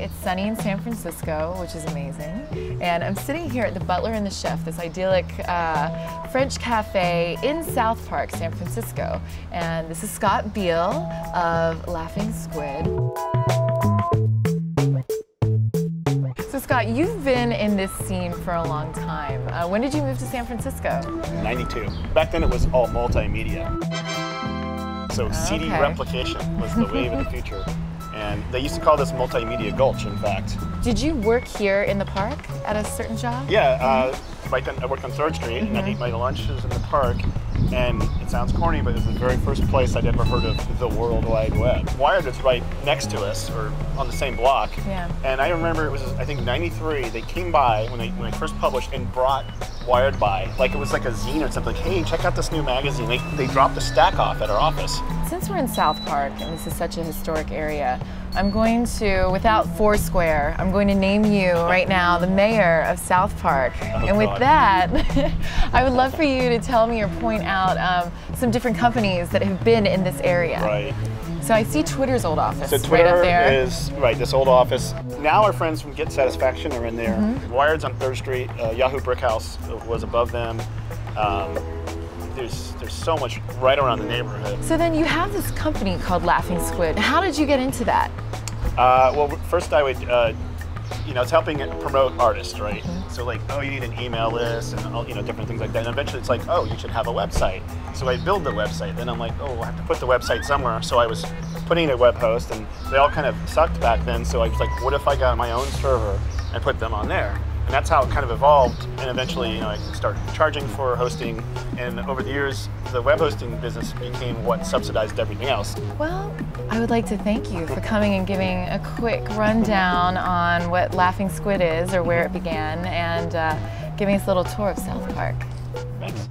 It's sunny in San Francisco, which is amazing. And I'm sitting here at the Butler and the Chef, this idyllic French cafe in South Park, San Francisco. And this is Scott Beale of Laughing Squid. So Scott, you've been in this scene for a long time. When did you move to San Francisco? 92. Back then it was all multimedia. So CD replication was the wave of the future. And they used to call this multimedia gulch, in fact. Did you work here in the park at a certain job? Yeah, right then I worked on 3rd Street and I'd eat my lunches in the park. And it sounds corny, but it was the very first place I'd ever heard of the World Wide Web. Wired was right next to us, or on the same block. Yeah. And I remember it was, I think, 93. They came by when they first published and brought Wired by. Like it was like a zine or something. Like, hey, check out this new magazine. They dropped a stack off at our office. Since we're in South Park, and this is such a historic area, I'm going to, without Foursquare, I'm going to name you right now the mayor of South Park. And with that, I would love for you to tell me or point out some different companies that have been in this area. Right. So I see Twitter's old office so Twitter right up there. Is, right, this old office. Now our friends from Get Satisfaction are in there. Wired's on 3rd Street. Yahoo Brickhouse was above them. There's so much right around the neighborhood. So then you have this company called Laughing Squid. How did you get into that? Well, first I would, you know, it's helping promote artists, right? So like, oh, you need an email list and all, you know, different things like that. And eventually it's like, oh, you should have a website. So I build the website. Then I'm like, oh, I have to put the website somewhere. So I was putting a web host, and they all kind of sucked back then. So I was like, what if I got my own server and put them on there? And that's how it kind of evolved, and eventually, you know, I started charging for hosting, and over the years, the web hosting business became what subsidized everything else. Well, I would like to thank you for coming and giving a quick rundown on what Laughing Squid is, or where it began, and giving us a little tour of South Park. Thanks.